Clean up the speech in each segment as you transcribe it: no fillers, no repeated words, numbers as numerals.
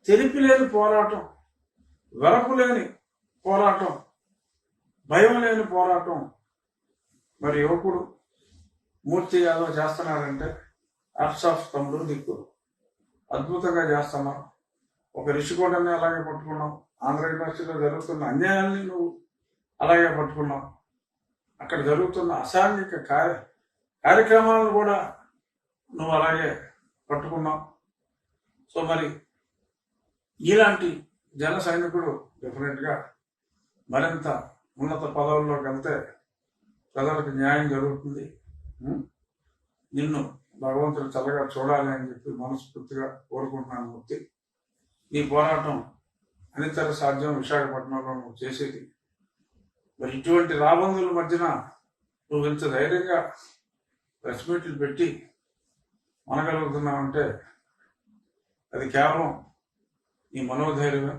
తెరిపి లేని పోరాటం, వెరపు లేని పోరాటం, భయం లేని పోరాటం మరి యువకుడు మూర్తి యాదవ్ చేస్తున్నారంటే హ్యాట్స్ ఆఫ్ తమ్ముడు, నీకు అద్భుతంగా చేస్తున్నావు. ఒక రిషికొండని అలాగే పట్టుకున్నావు, ఆంధ్ర యూనివర్సిటీలో జరుగుతున్న అన్యాయాన్ని నువ్వు అలాగే పట్టుకున్నావు, అక్కడ జరుగుతున్న అసాంఘిక కార్యక్రమాలను కూడా నువ్వు అలాగే పట్టుకున్నావు. సో మరి ఇలాంటి జన సైనికుడు డెఫినెట్గా మరింత ఉన్నత పదవుల్లోకి వెళ్తే ప్రజలకు న్యాయం జరుగుతుంది. నిన్ను భగవంతుడు చల్లగా చూడాలి అని చెప్పి మనస్ఫూర్తిగా కోరుకుంటున్నాను మూర్తి. నీ పోరాటం అనితర సాధ్యం విశాఖపట్నంలో నువ్వు చేసేది. మరి ఇటువంటి రాబందుల మధ్యన నువ్వు ఇంత ధైర్యంగా ప్రెస్ మీట్లు పెట్టి మనగలుగుతున్నావంటే అది కేవలం నీ మనోధైర్యమే.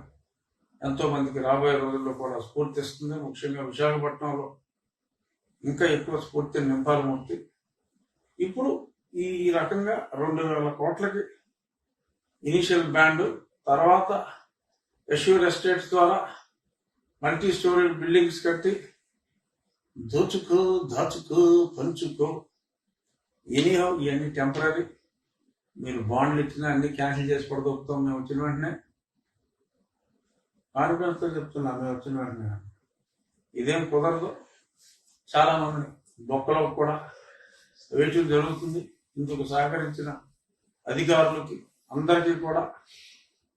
ఎంతో మందికి రాబోయే రోజుల్లో కూడా స్ఫూర్తి ఇస్తుంది. ముఖ్యంగా విశాఖపట్నంలో ఇంకా ఎక్కువ స్ఫూర్తిని నింపాలి మూర్తి. ఇప్పుడు ఈ రకంగా 2,000 కోట్లకి ఇనిషియల్ బ్యాండ్, తర్వాత ఎష్యూర్ ఎస్టేట్స్ ద్వారా మల్టీ స్టోరీ బిల్డింగ్స్ కట్టి దోచుకో దాచుకో పంచుకో. ఎనీహౌ ఇవన్నీ టెంపరీ. మీరు బాండ్లు ఇచ్చినా అన్ని క్యాన్సిల్ చేసి పడదొక్కుతాం మేము వచ్చిన వెంటనే. కాన్ఫిడెన్స్తో చెప్తున్నా, మేము వచ్చిన వెంటనే ఇదేం కుదరదు. చాలా మంది బొక్కలో కూడా వేటులు జరుగుతుంది. ఇందుకు సహకరించిన అధికారులకి అందరికీ కూడా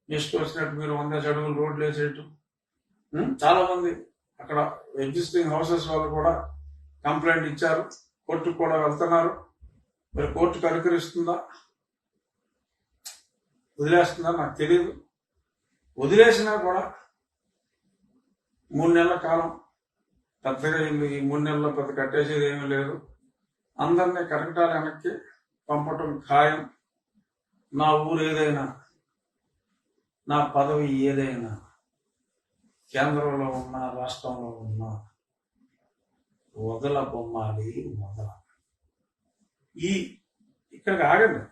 నెక్స్ట్ వచ్చినట్టు మీరు 100 అడుగులు రోడ్లు వేసేయటం. చాలా మంది అక్కడ ఎగ్జిస్టింగ్ హౌసెస్ వాళ్ళు కూడా కంప్లైంట్ ఇచ్చారు, కోర్టుకు కూడా వెళ్తున్నారు. మరి కోర్టు కనుకరిస్తుందా వదిలేస్తుందా నాకు తెలియదు. వదిలేసినా కూడా 3 నెలల కాలం పెద్దగా ఈ 3 నెలల్లో పెద్ద కట్టేసేది ఏమీ లేదు. అందరినీ కరకటాలు వెనక్కి పంపటం ఖాయం. నా ఊరు ఏదైనా, నా పదవి ఏదైనా, కేంద్రంలో ఉన్న రాష్ట్రంలో ఉన్న వదల బొమ్మాలి వదల. ఇక్కడికి ఆగండి.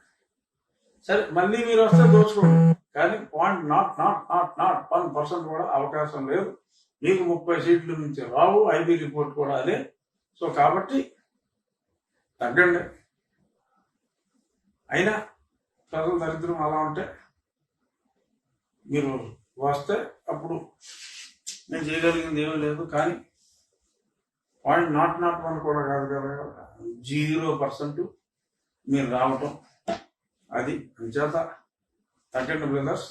సరే మళ్ళీ మీరు వస్తే దోచుకోండి, కానీ పాయింట్ నాట్ 1% కూడా అవకాశం లేదు. మీకు 30 సీట్లు నుంచి రావు. ఐబీ రిపోర్ట్ కూడా అదే. సో కాబట్టి తగ్గండి. అయినా ప్రజల దరిద్రం అలా ఉంటే మీరు వస్తే అప్పుడు నేను చేయగలిగింది ఏమీ లేదు. కానీ పాయింట్ నాట్ 1 కూడా కాదు కదా, 0% మీరు రావటం. అది అంచేత తగ్గండి బ్రదర్స్,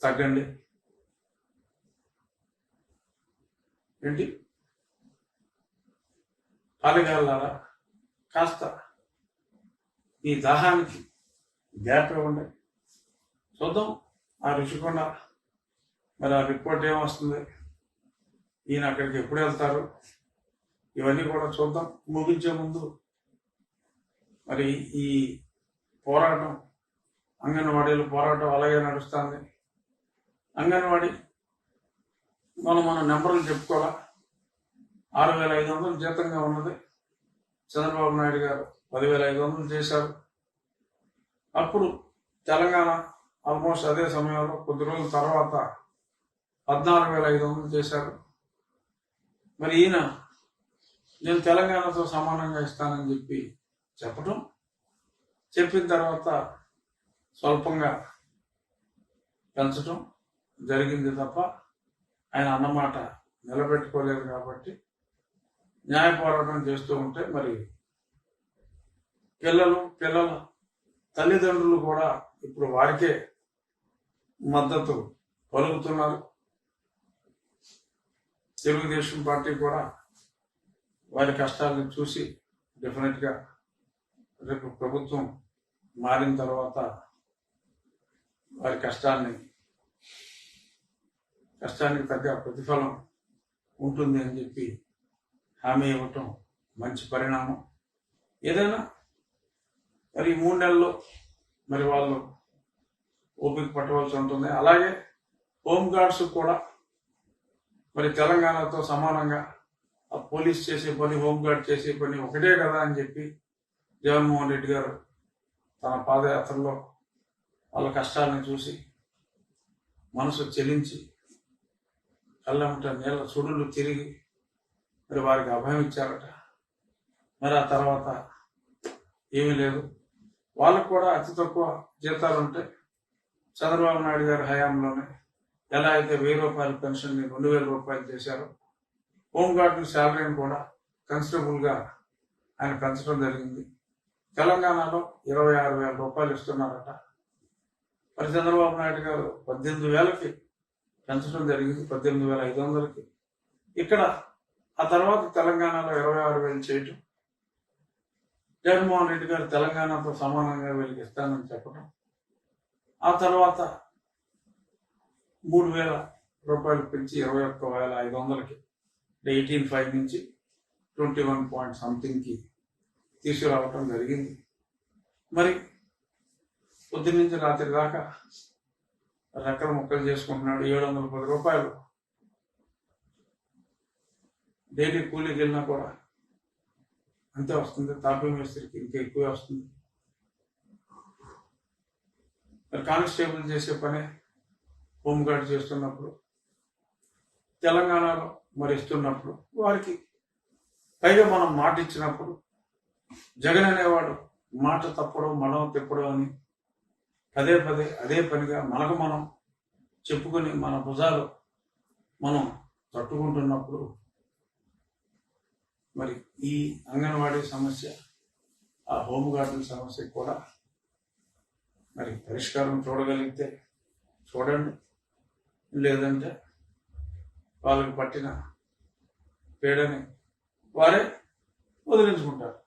తగ్గండి. ఏంటి పాలెగాళ్ళారా, కాస్త ఈ దాహానికి గ్యాప్ ఇవ్వండి. చూద్దాం ఆ రుషికొండ మరి ఆ రిపోర్ట్ ఏమొస్తుంది, ఈయన అక్కడికి ఎప్పుడు వెళ్తారు, ఇవన్నీ కూడా చూద్దాం. ముగించే ముందు మరి ఈ పోరాటం, అంగన్వాడీల పోరాటం అలాగే నడుస్తుంది. అంగన్వాడీ మన నెంబర్లు చెప్పుకోవాలా. 6,500 జీతంగా ఉన్నది. చంద్రబాబు నాయుడు గారు 10,500 చేశారు. అప్పుడు తెలంగాణ ఆల్మోస్ట్ అదే సమయంలో కొద్ది రోజుల తర్వాత 14,500 చేశారు. మరి ఈయన నేను తెలంగాణతో సమానంగా ఇస్తానని చెప్పిన తర్వాత స్వల్పంగా పెంచడం జరిగింది తప్ప ఆయన అన్నమాట నిలబెట్టుకోలేదు. కాబట్టి న్యాయ పోరాటం చేస్తూ ఉంటే మరి పిల్లల తల్లిదండ్రులు కూడా ఇప్పుడు వారికే మద్దతు పలుకుతున్నారు. తెలుగుదేశం పార్టీ కూడా వారి కష్టాలను చూసి డెఫినెట్గా రేపు ప్రభుత్వం మారిన తర్వాత వారి కష్టానికి తగ్గ ప్రతిఫలం ఉంటుంది అని చెప్పి హామీ ఇవ్వటం మంచి పరిణామం. ఏదైనా మరి 3 నెలల్లో మరి వాళ్ళు ఓపిక పట్టవలసి ఉంటుంది. అలాగే హోంగార్డ్స్ కూడా మరి తెలంగాణతో సమానంగా ఆ పోలీస్ చేసే పని, హోంగార్డ్ చేసే పని ఒకటే కదా అని చెప్పి జగన్మోహన్ రెడ్డి గారు తన పాదయాత్రలో వాళ్ళ కష్టాలను చూసి మనసు చెలించి కళ్ళంట నీళ్ళ సుడులు తిరిగి మరి వారికి అభయం ఇచ్చారట. మరి ఆ తర్వాత ఏమీ లేదు. వాళ్ళకు కూడా అతి తక్కువ జీతాలు ఉంటాయి. చంద్రబాబు నాయుడు గారి హయాంలోనే ఎలా అయితే 1000 రూపాయల పెన్షన్ 2000 రూపాయలు చేశారో, హోంగార్డు శాలరీని కూడా కన్సిడరబుల్ గా ఆయన పెంచడం జరిగింది. తెలంగాణలో 26,000 రూపాయలు ఇస్తున్నారట. మరి చంద్రబాబు నాయుడు గారు 18,000కి పెంచడం జరిగింది, 18,500కి. ఇక్కడ ఆ తర్వాత తెలంగాణలో 26,000 చేయటం, జగన్మోహన్ రెడ్డి గారు తెలంగాణతో సమానంగా వీళ్ళకి ఇస్తానని చెప్పడం, ఆ తర్వాత 3,000 రూపాయలు పెంచి 21,500కి 18,500 నుంచి 21 పాయింట్ సంథింగ్కి తీసుకురావటం జరిగింది. మరి పొద్దున్న నుంచి రాత్రి దాకా రెక్కలు ముక్కలు చేసుకుంటున్నాడు. 710 రూపాయలు డైలీ కూలీకి వెళ్ళినా కూడా అంతే వస్తుంది. తాపీ మేస్త్రికి ఇంకా ఎక్కువే వస్తుంది. మరి కానిస్టేబుల్ చేసే పనే హోంగార్డ్ చేస్తున్నప్పుడు, తెలంగాణలో మరి ఇస్తున్నప్పుడు, వారికి పైగా మనం మాట ఇచ్చినప్పుడు జగన్ అనేవాడు మాట తప్పడం మడం తిప్పడం అని పదే పదే అదే పనిగా మనకు మనం చెప్పుకొని మన భుజాలు మనం తట్టుకుంటున్నప్పుడు మరి ఈ అంగన్వాడీ సమస్య, ఆ హోంగార్డుల సమస్య కూడా మరి పరిష్కారం చూడగలిగితే చూడండి, లేదంటే వాళ్ళకి పట్టిన పీడని వారే వదిలించుకుంటారు.